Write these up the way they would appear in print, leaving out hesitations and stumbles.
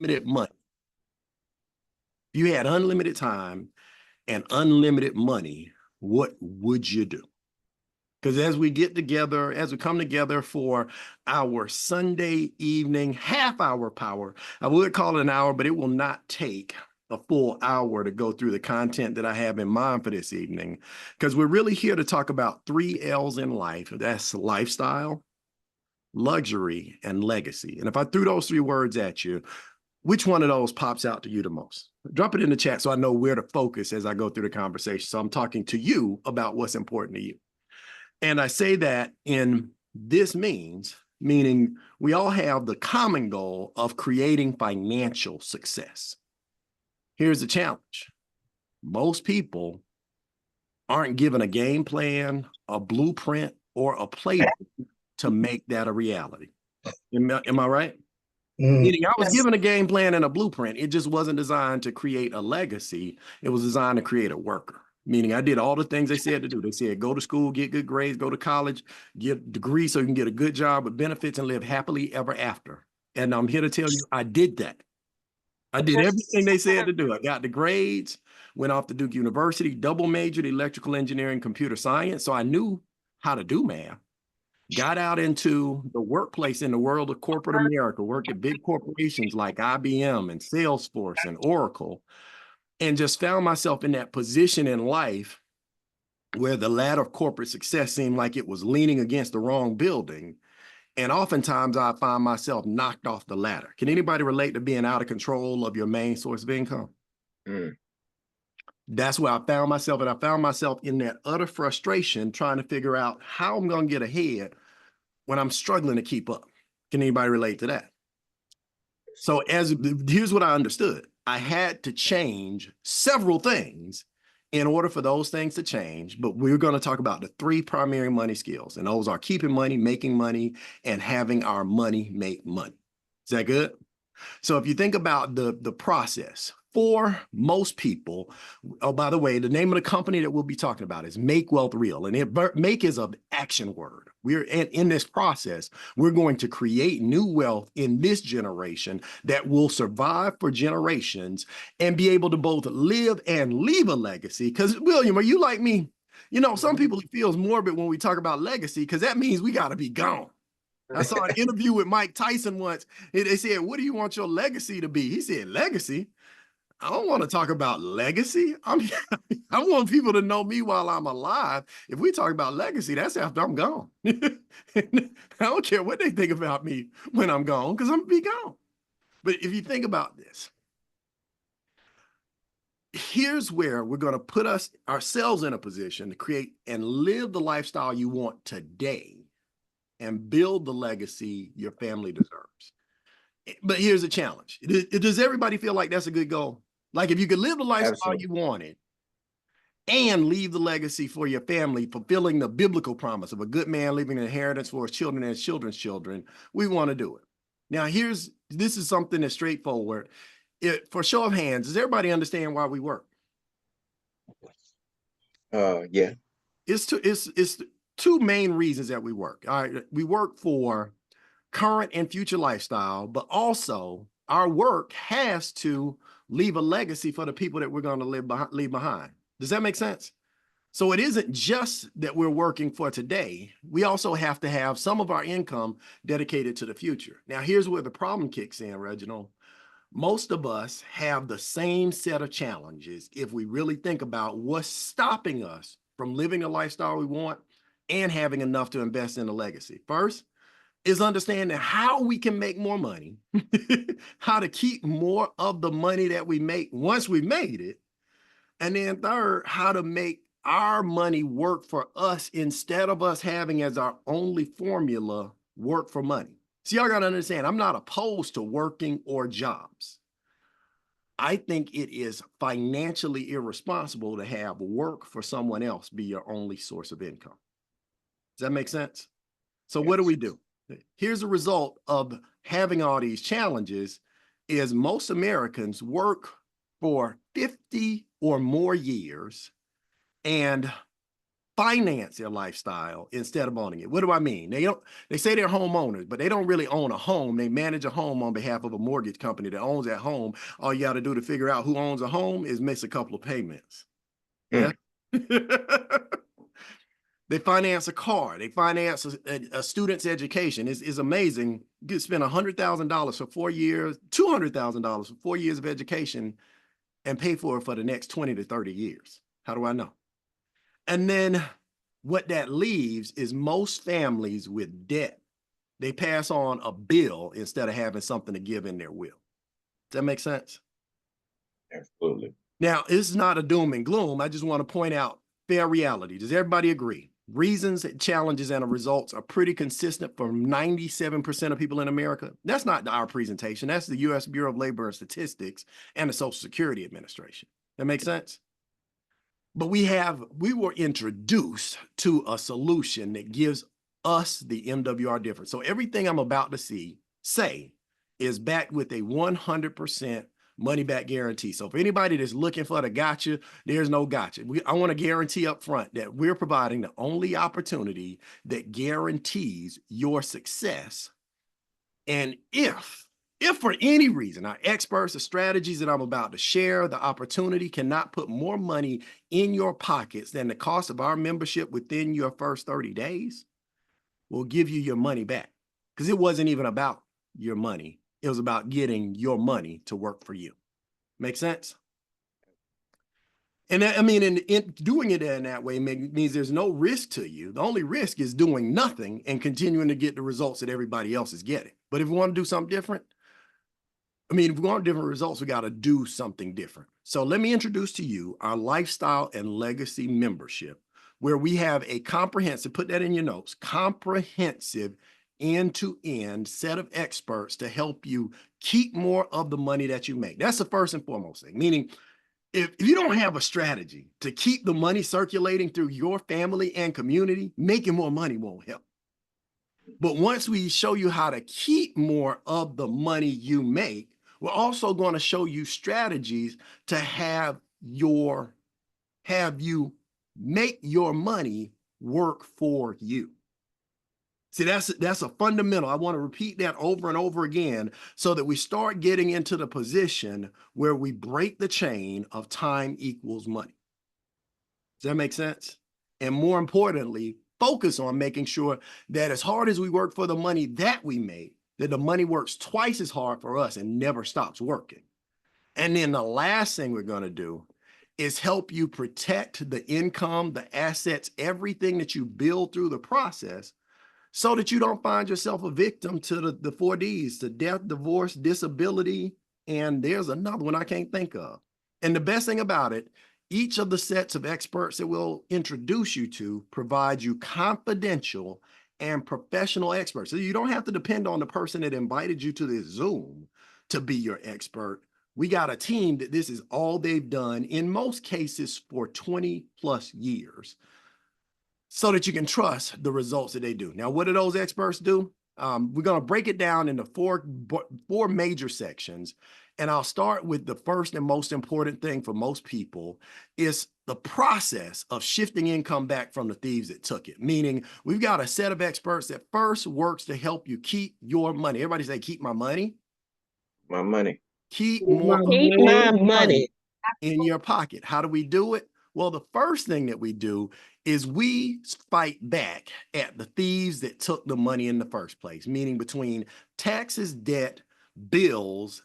Unlimited money. If you had unlimited time and unlimited money, what would you do? Because as we get together, as we come together for our Sunday evening half-hour power, I would call it an hour, but it will not take a full hour to go through the content that I have in mind for this evening, because we're really here to talk about 3 L's in life. That's lifestyle, luxury, and legacy. And if I threw those 3 words at you, which one of those pops out to you the most? Drop it in the chat so I know where to focus as I go through the conversation. So I'm talking to you about what's important to you. And I say that in this meaning we all have the common goal of creating financial success. Here's the challenge. Most people aren't given a game plan, a blueprint, or a playbook to make that a reality. Am I right? Meaning I was given a game plan and a blueprint. It just wasn't designed to create a legacy. It was designed to create a worker. Meaning I did all the things they said to do. They said, go to school, get good grades, go to college, get a degree so you can get a good job with benefits and live happily ever after. And I'm here to tell you, I did that. I did everything they said to do. I got the grades, went off to Duke University, double majored electrical engineering, computer science. So I knew how to do math. Got out into the workplace in the world of corporate America, worked at big corporations like IBM and Salesforce and Oracle, and just found myself in that position in life where the ladder of corporate success seemed like it was leaning against the wrong building. And oftentimes I find myself knocked off the ladder. Can anybody relate to being out of control of your main source of income? That's where I found myself, and I found myself in that utter frustration trying to figure out how I'm going to get ahead when I'm struggling to keep up. Can anybody relate to that? So here's what I understood. I had to change several things in order for those things to change, but we're going to talk about the 3 primary money skills, and those are keeping money, making money, and having our money make money. Is that good? So if you think about the process, for most people, oh, by the way, the name of the company that we'll be talking about is Make Wealth Real. And make is an action word. We're in this process, we're going to create new wealth in this generation that will survive for generations and be able to both live and leave a legacy. Because, William, are you like me? You know, some people, it feels morbid when we talk about legacy because that means we got to be gone. I saw an interview with Mike Tyson once. They said, what do you want your legacy to be? He said, legacy? I don't want to talk about legacy. I want people to know me while I'm alive. If we talk about legacy, that's after I'm gone. I don't care what they think about me when I'm gone, because I'm going to be gone. But if you think about this, here's where we're going to put ourselves in a position to create and live the lifestyle you want today and build the legacy your family deserves. But here's the challenge. Does everybody feel like that's a good goal? Like if you could live the lifestyle you wanted and leave the legacy for your family, fulfilling the biblical promise of a good man leaving an inheritance for his children and his children's children, we want to do it. Now, this is something that's straightforward. For show of hands, does everybody understand why we work? Yeah. It's 2 main reasons that we work. All right, we work for current and future lifestyle, but also our work has to leave a legacy for the people that we're going to leave behind. Does that make sense? So it isn't just that we're working for today. We also have to have some of our income dedicated to the future. Now, here's where the problem kicks in, Reginald. Most of us have the same set of challenges if we really think about what's stopping us from living the lifestyle we want and having enough to invest in a legacy. First is understanding how we can make more money, how to keep more of the money that we make once we made it. And then third, how to make our money work for us instead of us having as our only formula work for money. See, y'all got to understand, I'm not opposed to working or jobs. I think it is financially irresponsible to have work for someone else be your only source of income. Does that make sense? So what do? Here's the result of having all these challenges is most Americans work for 50 or more years and finance their lifestyle instead of owning it. What do I mean? They say they're homeowners, but they don't really own a home. They manage a home on behalf of a mortgage company that owns that home. All you got to do to figure out who owns a home is miss a couple of payments. Yeah. They finance a car. They finance a student's education. It's amazing. You could spend $100,000 for 4 years, $200,000 for 4 years of education and pay for it for the next 20 to 30 years. How do I know? And then what that leaves is most families with debt. They pass on a bill instead of having something to give in their will. Does that make sense? Absolutely. Now, this is not a doom and gloom. I just want to point out fair reality. Does everybody agree? Reasons, challenges, and results are pretty consistent for 97% of people in America. That's not our presentation. That's the U.S. Bureau of Labor and Statistics and the Social Security Administration. That makes sense? But we were introduced to a solution that gives us the MWR difference. So everything I'm about to say is backed with a 100% money back guarantee. So for anybody that's looking for the gotcha, there's no gotcha. I want to guarantee up front that we're providing the only opportunity that guarantees your success. And if for any reason our experts, the strategies that I'm about to share, the opportunity cannot put more money in your pockets than the cost of our membership within your first 30 days, we'll give you your money back. Because it wasn't even about your money. It was about getting your money to work for you. Make sense? And that, I mean, in doing it in that way means there's no risk to you. The only risk is doing nothing and continuing to get the results that everybody else is getting. But if we want to do something different, if we want different results, we got to do something different. So let me introduce to you our Lifestyle and Legacy membership, where we have a comprehensive, put that in your notes, comprehensive end-to-end set of experts to help you keep more of the money that you make. That's the first and foremost thing, meaning if you don't have a strategy to keep the money circulating through your family and community, making more money won't help. But once we show you how to keep more of the money you make, we're also going to show you strategies to have you make your money work for you. See, that's a fundamental. I want to repeat that over and over again so that we start getting into the position where we break the chain of time equals money. Does that make sense? And more importantly, focus on making sure that as hard as we work for the money that we make, that the money works twice as hard for us and never stops working. And then the last thing we're going to do is help you protect the income, the assets, everything that you build through the process, so that you don't find yourself a victim to the 4 Ds, to death, divorce, disability, and there's another one I can't think of. And the best thing about it, each of the sets of experts that we'll introduce you to provide you confidential and professional experts. So you don't have to depend on the person that invited you to this Zoom to be your expert. We got a team that this is all they've done, in most cases for 20 plus years, so that you can trust the results that they do. Now, what do those experts do? We're going to break it down into four major sections. And I'll start with the first and most important thing for most people is the process of shifting income back from the thieves that took it. Meaning we've got a set of experts that first works to help you keep your money. Everybody say, keep my money. My money. Keep more my money in your pocket. How do we do it? Well, the first thing that we do is we fight back at the thieves that took the money in the first place, meaning between taxes, debt, bills,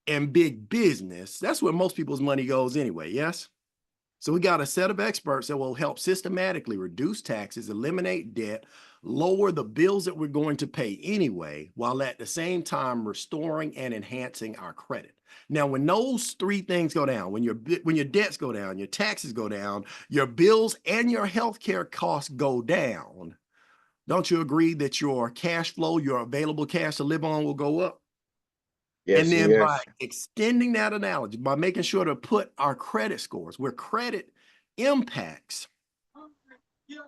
and big business. That's where most people's money goes anyway, yes? So we got a set of experts that will help systematically reduce taxes, eliminate debt, lower the bills that we're going to pay anyway, while at the same time restoring and enhancing our credit. Now, when those three things go down, when your debts go down, your taxes go down, your bills and your healthcare costs go down, don't you agree that your cash flow, your available cash to live on will go up? Yes, and then yes. by extending that analogy, by making sure to put our credit scores where credit impacts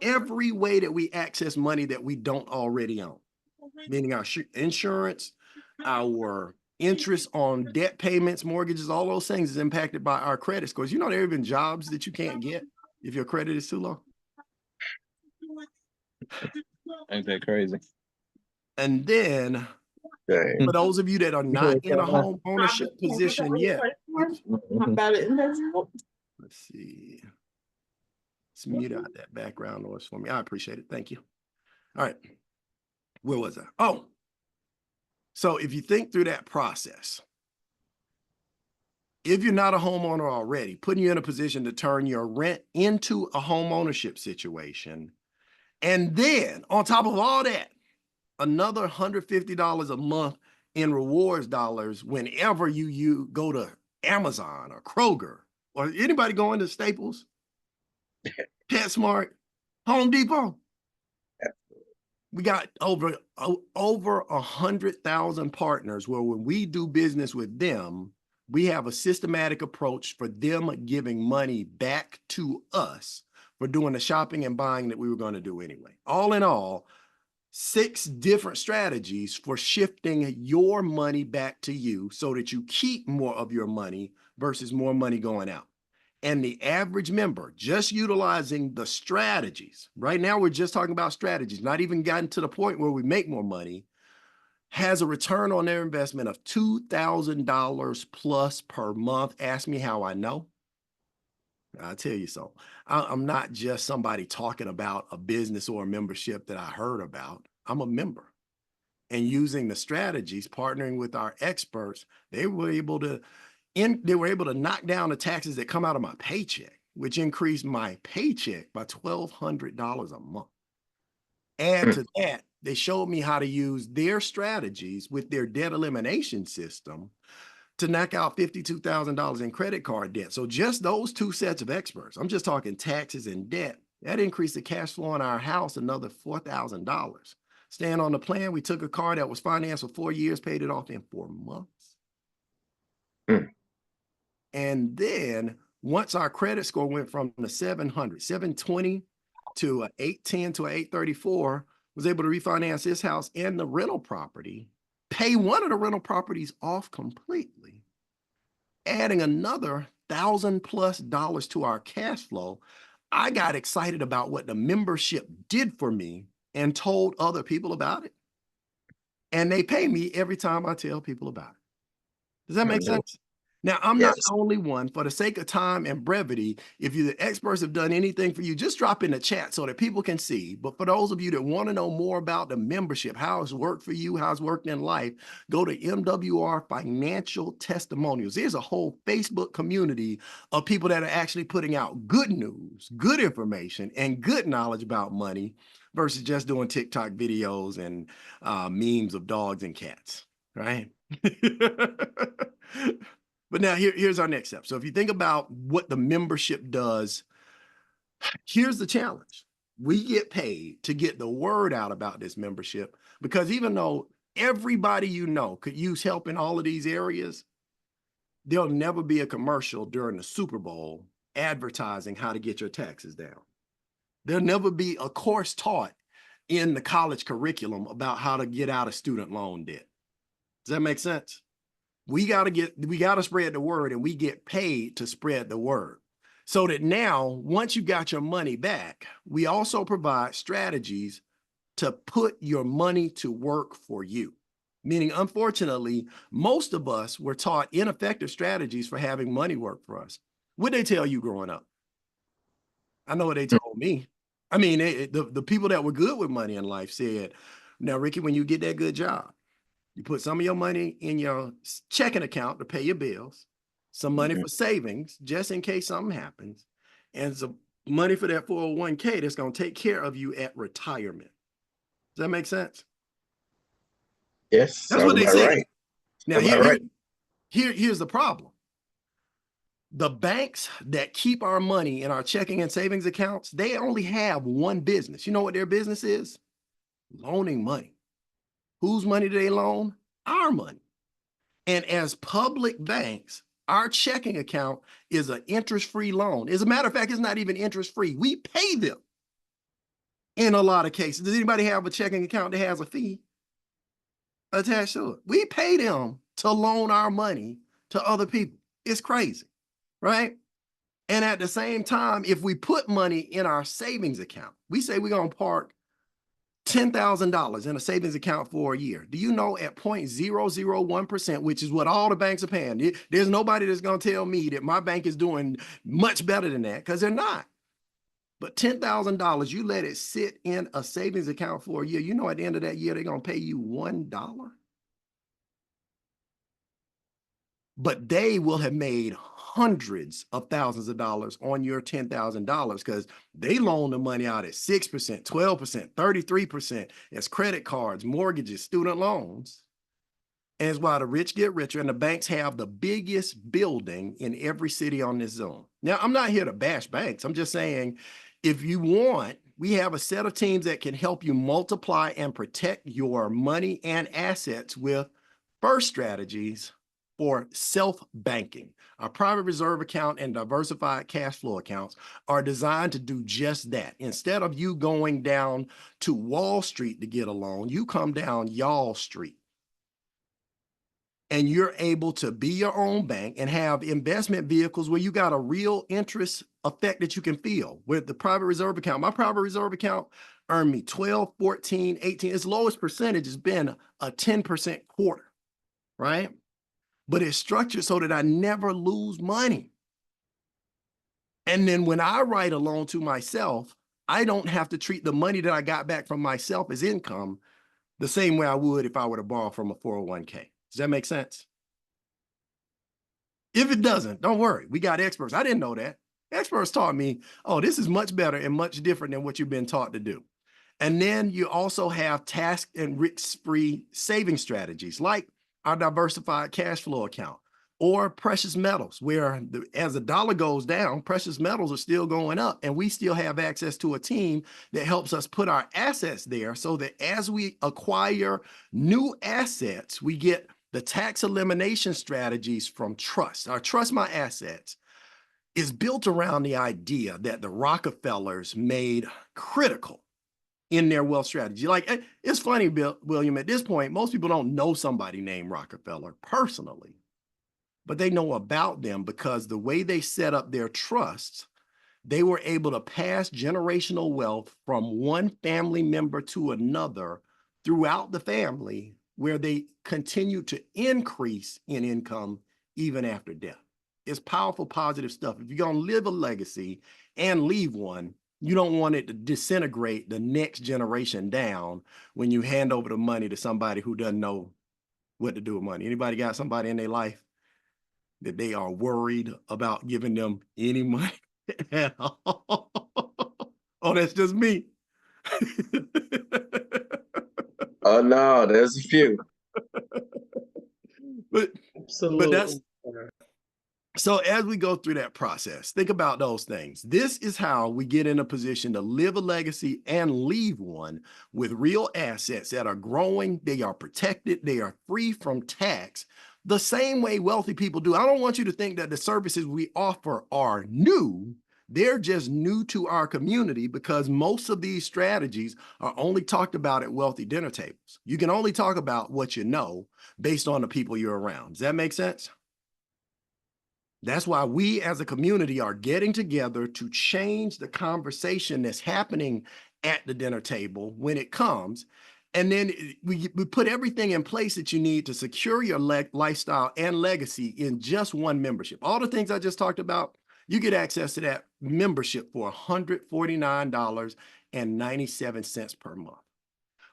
every way that we access money that we don't already own, meaning our insurance, our interest on debt payments, mortgages, all those things is impacted by our credit scores. You know, there are even jobs that you can't get if your credit is too low. Ain't that crazy? And then Dang. for those of you that are not in a home ownership position yet, let's see. Let's mute out that background noise for me. I appreciate it. Thank you. All right. Where was I? Oh, so if you think through that process, if you're not a homeowner already, putting you in a position to turn your rent into a home ownership situation. And then on top of all that, another $150 a month in rewards dollars whenever you go to Amazon or Kroger or anybody going to Staples, PetSmart, Home Depot. We got over 100,000 partners where when we do business with them, we have a systematic approach for them giving money back to us for doing the shopping and buying that we were going to do anyway. All in all, 6 different strategies for shifting your money back to you so that you keep more of your money versus more money going out. And the average member, just utilizing the strategies, right now we're just talking about strategies, not even gotten to the point where we make more money, has a return on their investment of $2,000 plus per month. Ask me how I know. I'll tell you so. I'm not just somebody talking about a business or a membership that I heard about. I'm a member. And using the strategies, partnering with our experts, they were able to knock down the taxes that come out of my paycheck, which increased my paycheck by $1,200 a month. Add to that, they showed me how to use their strategies with their debt elimination system to knock out $52,000 in credit card debt. So just those 2 sets of experts, I'm just talking taxes and debt, that increased the cash flow in our house another $4,000. Staying on the plan, we took a car that was financed for 4 years, paid it off in 4 months. And then once our credit score went from the 720 to an 810 to an 834, was able to refinance this house and the rental property, pay one of the rental properties off completely, adding another $1,000+ to our cash flow. I got excited about what the membership did for me and told other people about it. And they pay me every time I tell people about it. Does that make sense? Now, I'm not the only one. For the sake of time and brevity, if you the experts have done anything for you, just drop in the chat so that people can see. But for those of you that want to know more about the membership, how it's worked for you, how it's worked in life, go to MWR Financial Testimonials. There's a whole Facebook community of people that are actually putting out good news, good information, and good knowledge about money versus just doing TikTok videos and memes of dogs and cats, right? But now here's our next step. So if you think about what the membership does, here's the challenge. We get paid to get the word out about this membership because even though everybody you know could use help in all of these areas, there'll never be a commercial during the Super Bowl advertising how to get your taxes down. There'll never be a course taught in the college curriculum about how to get out of student loan debt. Does that make sense? We got to spread the word, and we get paid to spread the word. So that now, once you got your money back, we also provide strategies to put your money to work for you. Meaning, unfortunately, most of us were taught ineffective strategies for having money work for us. What'd they tell you growing up? I know what they told me. I mean, the people that were good with money in life said, now, Ricky, when you get that good job, you put some of your money in your checking account to pay your bills, some money for savings, just in case something happens, and some money for that 401k that's going to take care of you at retirement. Does that make sense? Yes. That's what they said. Right. Now, here's the problem. The banks that keep our money in our checking and savings accounts, they only have one business. You know what their business is? Loaning money. Whose money do they loan? Our money. And as public banks, our checking account is an interest-free loan. As a matter of fact, it's not even interest-free. We pay them in a lot of cases. Does anybody have a checking account that has a fee attached to it? We pay them to loan our money to other people. It's crazy, right? And at the same time, if we put money in our savings account, we say we're going to park $10,000 in a savings account for a year. Do you know at 0.001%, which is what all the banks are paying? There's nobody that's going to tell me that my bank is doing much better than that, because they're not. But $10,000, you let it sit in a savings account for a year. You know, at the end of that year, they're going to pay you $1. But they will have made hundreds of thousands of dollars on your $10,000 because they loan the money out at 6%, 12%, 33% as credit cards, mortgages, student loans. And it's why the rich get richer, and the banks have the biggest building in every city on this zone. Now, I'm not here to bash banks. I'm just saying, if you want, we have a set of teams that can help you multiply and protect your money and assets with first strategies for self-banking. Our private reserve account and diversified cash flow accounts are designed to do just that. Instead of you going down to Wall Street to get a loan, you come down Y'all Street. And you're able to be your own bank and have investment vehicles where you got a real interest effect that you can feel. With the private reserve account, my private reserve account earned me 12, 14, 18. Its lowest percentage has been a 10% quarter, right? But it's structured so that I never lose money. And then when I write a loan to myself, I don't have to treat the money that I got back from myself as income the same way I would if I were to borrow from a 401k. Does that make sense? If it doesn't, don't worry. We got experts. I didn't know that. Experts taught me, oh, this is much better and much different than what you've been taught to do. And then you also have tax and risk-free saving strategies like our diversified cash flow account or precious metals, where as the dollar goes down, precious metals are still going up, and we still have access to a team that helps us put our assets there so that as we acquire new assets, we get the tax elimination strategies from trust. Our Trust My Assets is built around the idea that the Rockefellers made critical in their wealth strategy. Like, it's funny, William, at this point, most people don't know somebody named Rockefeller personally, but they know about them because the way they set up their trusts, they were able to pass generational wealth from one family member to another throughout the family, where they continue to increase in income even after death. It's powerful, positive stuff. If you're going to live a legacy and leave one, you don't want it to disintegrate the next generation down when you hand over the money to somebody who doesn't know what to do with money. Anybody got somebody in their life that they are worried about giving them any money at all? Oh, that's just me. Oh no, there's a few. But Absolutely. that's, so as we go through that process, think about those things. This is how we get in a position to live a legacy and leave one with real assets that are growing, they are protected, they are free from tax, the same way wealthy people do. I don't want you to think that the services we offer are new. They're just new to our community because most of these strategies are only talked about at wealthy dinner tables. You can only talk about what you know based on the people you're around. Does that make sense? That's why we as a community are getting together to change the conversation that's happening at the dinner table when it comes. And then we put everything in place that you need to secure your lifestyle and legacy in just one membership. All the things I just talked about, you get access to that membership for $149.97 per month.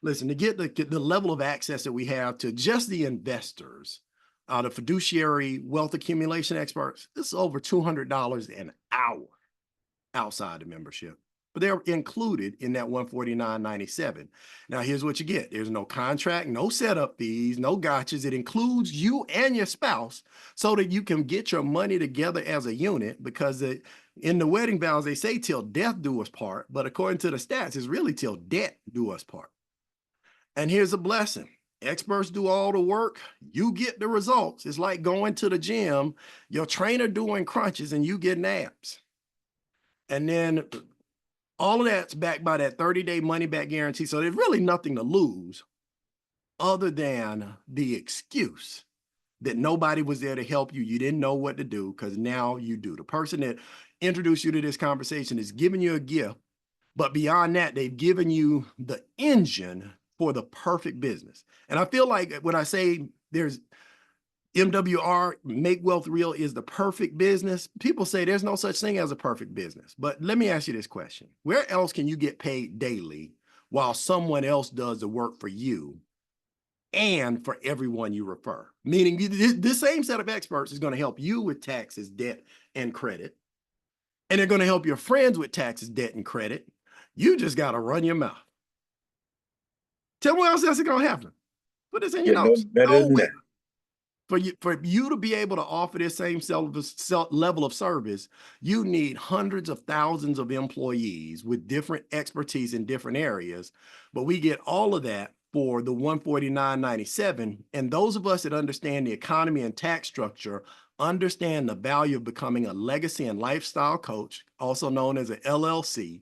Listen, to get the level of access that we have to just the investors, the fiduciary wealth accumulation experts, this is over $200 an hour outside the membership. But they're included in that $149.97. Now, here's what you get. There's no contract, no setup fees, no gotchas. It includes you and your spouse so that you can get your money together as a unit, because in the wedding vows, they say till death do us part. But according to the stats, it's really till debt do us part. And here's a blessing. Experts do all the work. You get the results. It's like going to the gym, your trainer doing crunches and you getting abs. And then all of that's backed by that 30-day money-back guarantee. So there's really nothing to lose other than the excuse that nobody was there to help you. You didn't know what to do, because now you do. The person that introduced you to this conversation is giving you a gift But beyond that, they've given you the engine for the perfect business. And I feel like when I say there's MWR, Make Wealth Real, is the perfect business, people say there's no such thing as a perfect business. But let me ask you this question. Where else can you get paid daily while someone else does the work for you and for everyone you refer? Meaning this same set of experts is going to help you with taxes, debt, and credit. And they're going to help your friends with taxes, debt, and credit. You just got to run your mouth. Tell me what else is going to happen. Put this in your notes. Better than that. For you to be able to offer this same level of service, you need hundreds of thousands of employees with different expertise in different areas. But we get all of that for the $149.97. And those of us that understand the economy and tax structure understand the value of becoming a legacy and lifestyle coach, also known as an LLC,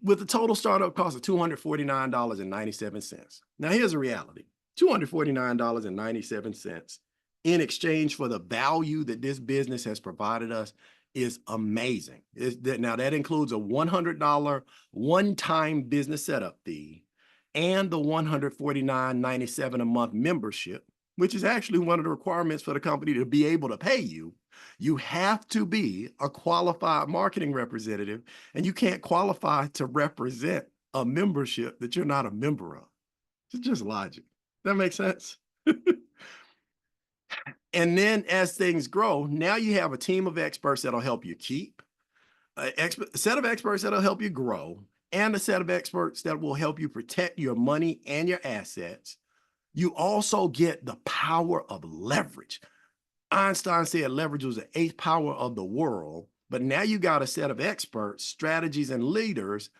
with a total startup cost of $249.97. Now, here's the reality. $249.97 in exchange for the value that this business has provided us is amazing. Now, that includes a $100 one-time business setup fee and the $149.97 a month membership, which is actually one of the requirements for the company to be able to pay you. You have to be a qualified marketing representative, and you can't qualify to represent a membership that you're not a member of. It's just logic. That makes sense. And then as things grow, now you have a team of experts that'll help you keep, a set of experts that'll help you grow, and a set of experts that will help you protect your money and your assets. You also get the power of leverage. Einstein said leverage was the eighth power of the world, but now you got a set of experts, strategies, and leaders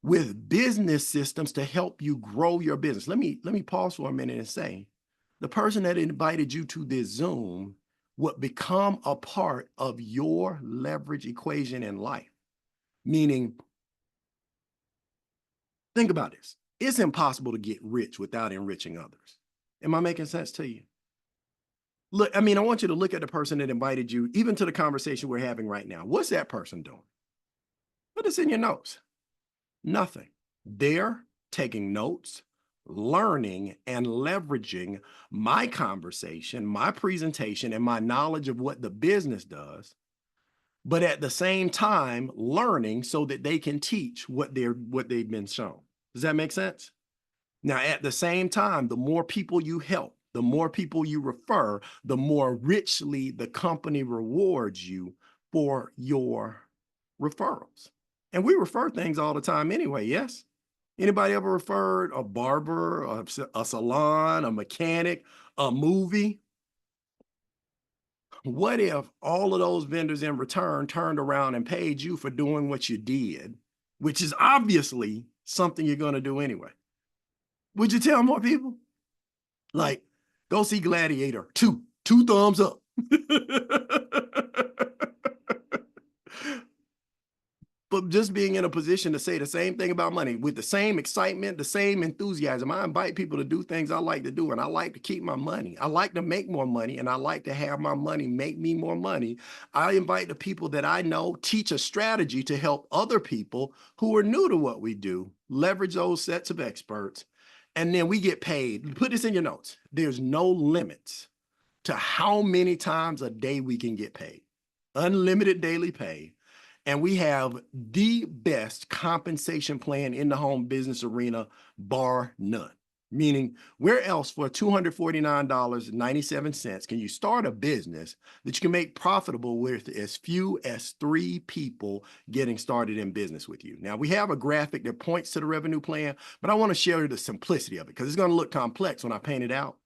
with business systems to help you grow your business. Let me pause for a minute and say, the person that invited you to this Zoom would become a part of your leverage equation in life. Meaning, think about this. It's impossible to get rich without enriching others. Am I making sense to you? Look, I want you to look at the person that invited you, even to the conversation we're having right now. What's that person doing? Put this in your notes. Nothing. They're taking notes, learning, and leveraging my conversation, my presentation, and my knowledge of what the business does, but at the same time, learning so that they can teach what they've been shown. Does that make sense? Now, at the same time, the more people you help, the more people you refer, the more richly the company rewards you for your referrals. And we refer things all the time anyway, yes? Anybody ever referred a barber, a salon, a mechanic, a movie? What if all of those vendors in return turned around and paid you for doing what you did, which is obviously something you're going to do anyway? Would you tell more people? Like, go see Gladiator, two thumbs up. But just being in a position to say the same thing about money with the same excitement, the same enthusiasm. I invite people to do things I like to do, and I like to keep my money. I like to make more money, and I like to have my money make me more money. I invite the people that I know, teach a strategy to help other people who are new to what we do, leverage those sets of experts, and then we get paid. Put this in your notes. There's no limits to how many times a day we can get paid. Unlimited daily pay. And we have the best compensation plan in the home business arena, bar none. Meaning, where else for $249.97 can you start a business that you can make profitable with as few as 3 people getting started in business with you? Now, we have a graphic that points to the revenue plan, but I want to share the simplicity of it because it's going to look complex when I paint it out.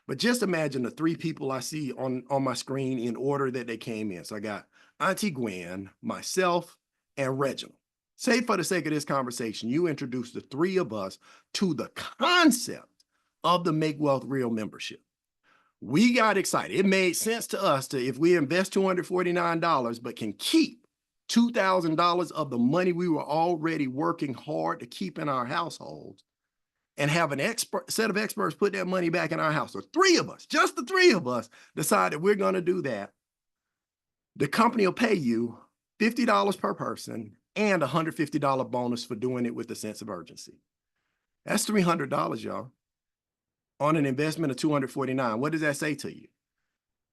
But just imagine the 3 people I see on my screen in order that they came in. So I got Auntie Gwen, myself, and Reginald. Say for the sake of this conversation, you introduce the 3 of us to the concept of the Make Wealth Real membership. We got excited. It made sense to us to, if we invest $249, but can keep $2,000 of the money we were already working hard to keep in our households, and have an set of experts put that money back in our house. So 3 of us, just the 3 of us, decide that we're going to do that. The company will pay you $50 per person and a $150 bonus for doing it with a sense of urgency. That's $300, y'all, on an investment of $249. What does that say to you?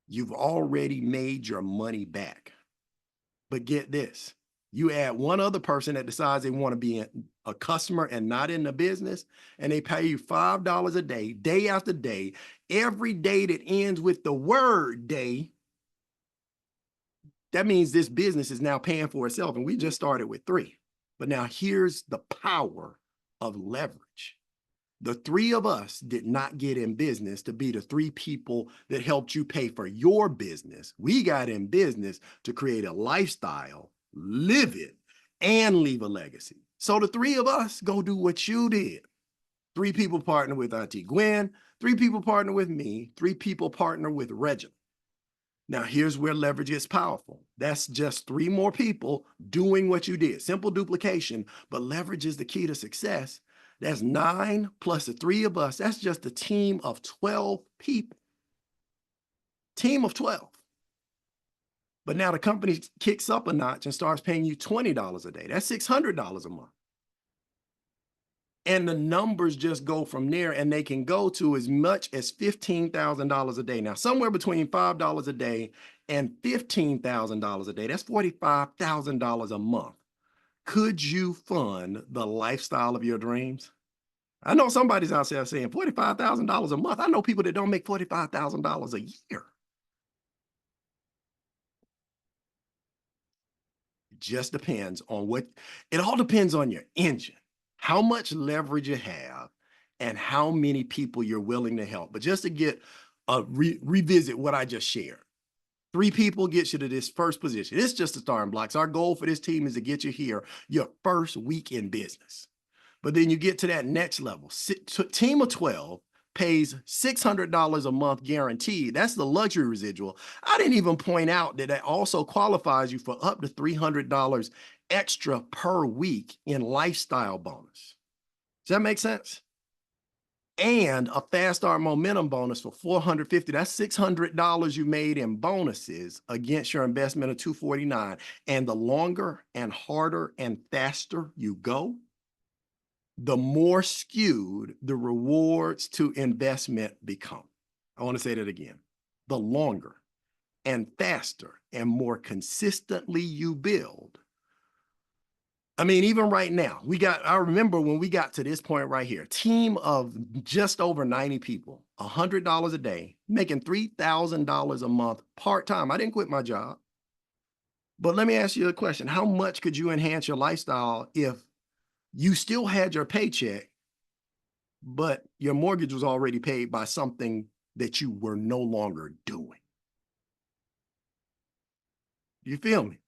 You've already made your money back. But get this, you add one other person that decides they want to be a customer and not in the business, and they pay you $5 a day, day after day, every day that ends with the word day. That means this business is now paying for itself, and we just started with 3. But now here's the power of leverage. The 3 of us did not get in business to be the 3 people that helped you pay for your business. We got in business to create a lifestyle, live it, and leave a legacy. So the 3 of us go do what you did. 3 people partner with Auntie Gwen, 3 people partner with me, 3 people partner with Reginald. Now, here's where leverage is powerful. That's just 3 more people doing what you did. Simple duplication, but leverage is the key to success. That's 9 plus the 3 of us. That's just a team of 12 people. Team of 12. But now the company kicks up a notch and starts paying you $20 a day. That's $600 a month. And the numbers just go from there, and they can go to as much as $15,000 a day. Now, somewhere between $5 a day and $15,000 a day, that's $45,000 a month. Could you fund the lifestyle of your dreams? I know somebody's out there saying $45,000 a month. I know people that don't make $45,000 a year. It just depends on it all depends on your engine, how much leverage you have, and how many people you're willing to help. But just to get revisit what I just shared. 3 people get you to this first position. It's just the starting blocks. Our goal for this team is to get you here your first week in business. But then you get to that next level. Team of 12 pays $600 a month guaranteed. That's the luxury residual. I didn't even point out that that also qualifies you for up to $300 extra per week in lifestyle bonus. Does that make sense? And a fast start momentum bonus for $450. That's $600 you made in bonuses against your investment of $249. And the longer and harder and faster you go, the more skewed the rewards to investment become. I want to say that again. The longer and faster and more consistently you build. I mean, even right now, I remember when we got to this point right here, team of just over 90 people, $100 a day, making $3,000 a month part-time. I didn't quit my job. But let me ask you a question. How much could you enhance your lifestyle if you still had your paycheck, but your mortgage was already paid by something that you were no longer doing? You feel me?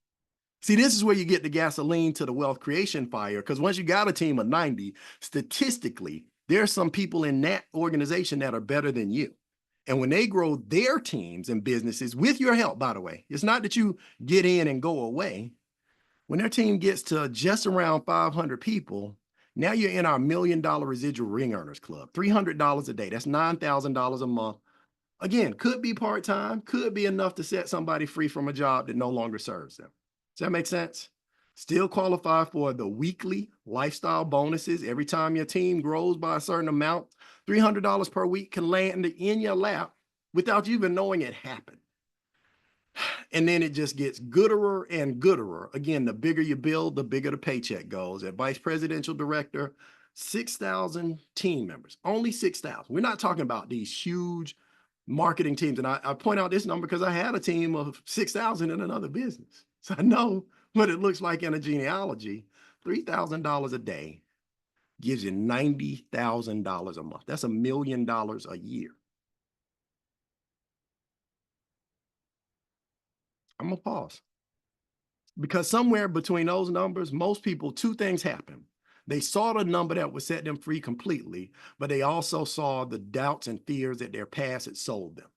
See, this is where you get the gasoline to the wealth creation fire, because once you got a team of 90, statistically, there are some people in that organization that are better than you. And when they grow their teams and businesses with your help, by the way, it's not that you get in and go away. When their team gets to just around 500 people, now you're in our $1 million residual ring earners club, $300 a day. That's $9,000 a month. Again, could be part-time, could be enough to set somebody free from a job that no longer serves them. Does that make sense? Still qualify for the weekly lifestyle bonuses. Every time your team grows by a certain amount, $300 per week can land in your lap without you even knowing it happened. And then it just gets gooder and gooder. Again, the bigger you build, the bigger the paycheck goes. At vice presidential director, 6,000 team members, only 6,000. We're not talking about these huge marketing teams. And I point out this number because I had a team of 6,000 in another business. So I know what it looks like in a genealogy. $3,000 a day gives you $90,000 a month. That's $1 million a year. I'm gonna pause. Because somewhere between those numbers, most people, 2 things happen. They saw the number that would set them free completely, but they also saw the doubts and fears that their past had sold them.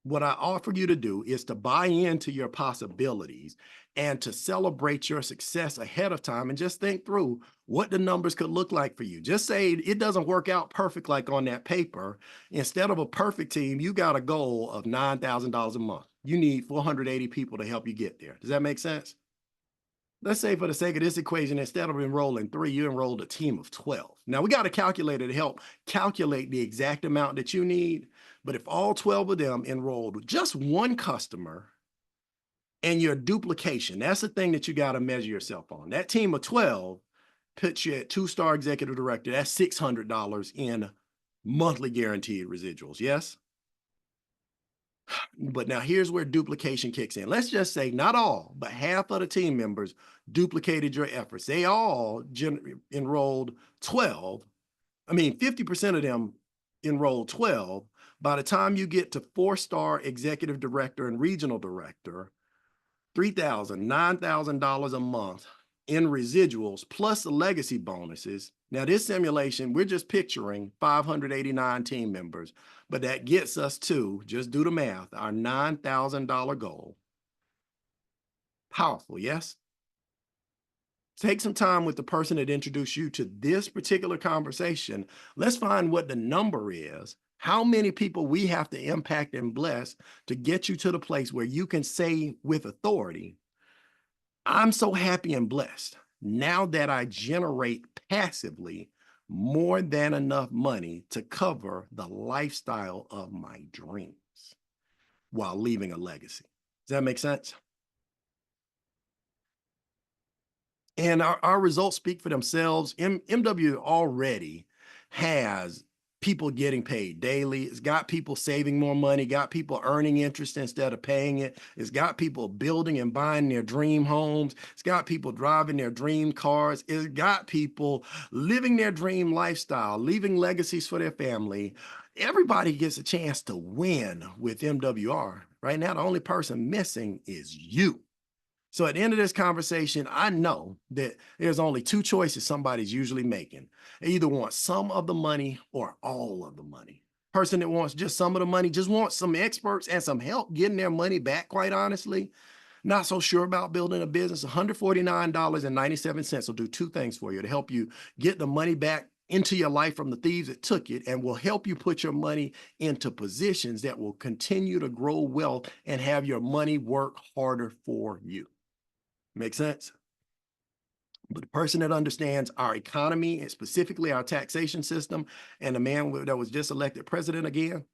What I offer you to do is to buy into your possibilities and to celebrate your success ahead of time and just think through what the numbers could look like for you. Just say it doesn't work out perfect like on that paper. Instead of a perfect team, you got a goal of $9,000 a month. you need 480 people to help you get there. Does that make sense? Let's say for the sake of this equation, instead of enrolling 3, you enrolled a team of 12. Now we got a calculator to help calculate the exact amount that you need. But if all 12 of them enrolled just one customer and your duplication, that's the thing that you got to measure yourself on. That team of 12 puts you at 2-star executive director. That's $600 in monthly guaranteed residuals. Yes. But now here's where duplication kicks in. Let's just say not all, but half of the team members duplicated your efforts. They all enrolled 12. 50% of them enrolled 12. By the time you get to 4-star executive director and regional director, $3,000, $9,000 a month in residuals plus the legacy bonuses. Now this simulation, we're just picturing 589 team members, but that gets us to, just do the math, our $9,000 goal. Powerful, yes? Take some time with the person that introduced you to this particular conversation. Let's find what the number is, how many people we have to impact and bless to get you to the place where you can say with authority, I'm so happy and blessed now that I generate passively more than enough money to cover the lifestyle of my dreams while leaving a legacy. Does that make sense? And our results speak for themselves. MW already has people getting paid daily. It's got people saving more money, got people earning interest instead of paying it. It's got people building and buying their dream homes. It's got people driving their dream cars. It's got people living their dream lifestyle, leaving legacies for their family. Everybody gets a chance to win with MWR. Right now, the only person missing is you. So at the end of this conversation, I know that there's only 2 choices somebody's usually making. They either want some of the money or all of the money. Person that wants just some of the money, just wants some experts and some help getting their money back, quite honestly. Not so sure about building a business. $149.97 will do 2 things for you to help you get the money back into your life from the thieves that took it, and will help you put your money into positions that will continue to grow wealth and have your money work harder for you. Make sense? But the person that understands our economy and specifically our taxation system, and the man that was just elected president again,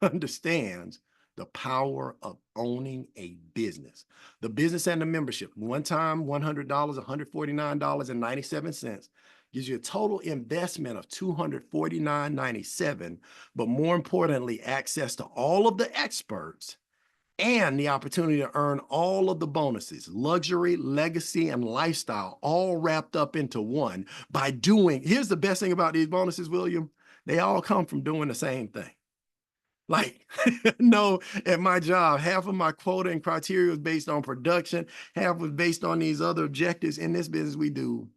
understands the power of owning a business. The business and the membership, one time, $100, $149.97, gives you a total investment of $249.97, but more importantly, access to all of the experts and the opportunity to earn all of the bonuses, luxury, legacy, and lifestyle, all wrapped up into one by doing, here's the best thing about these bonuses, William, they all come from doing the same thing. Like, no, at my job, half of my quota and criteria was based on production, half was based on these other objectives. In this business, we do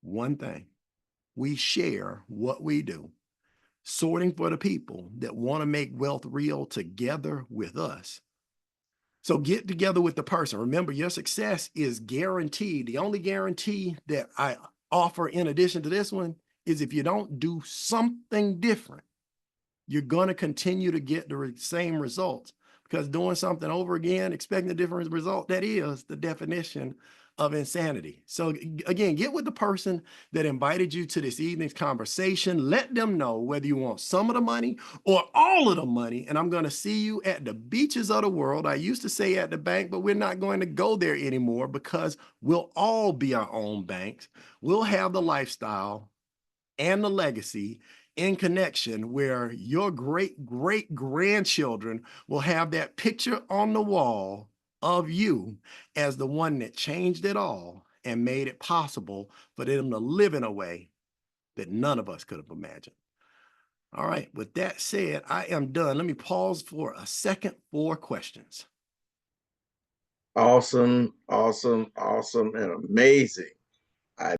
one thing. We share what we do, sorting for the people that want to make wealth real together with us. So get together with the person. Remember, your success is guaranteed. The only guarantee that I offer in addition to this one is if you don't do something different, you're going to continue to get the same results, because doing something over again, expecting a different result, that is the definition of insanity. So again, get with the person that invited you to this evening's conversation. Let them know whether you want some of the money or all of the money. And I'm going to see you at the beaches of the world. I used to say at the bank, but we're not going to go there anymore, because we'll all be our own banks. We'll have the lifestyle and the legacy in connection where your great-great-grandchildren will have that picture on the wall of you as the one that changed it all and made it possible for them to live in a way that none of us could have imagined. All right, with that said, I am done. Let me pause for a second for questions. Awesome, awesome, awesome, and amazing.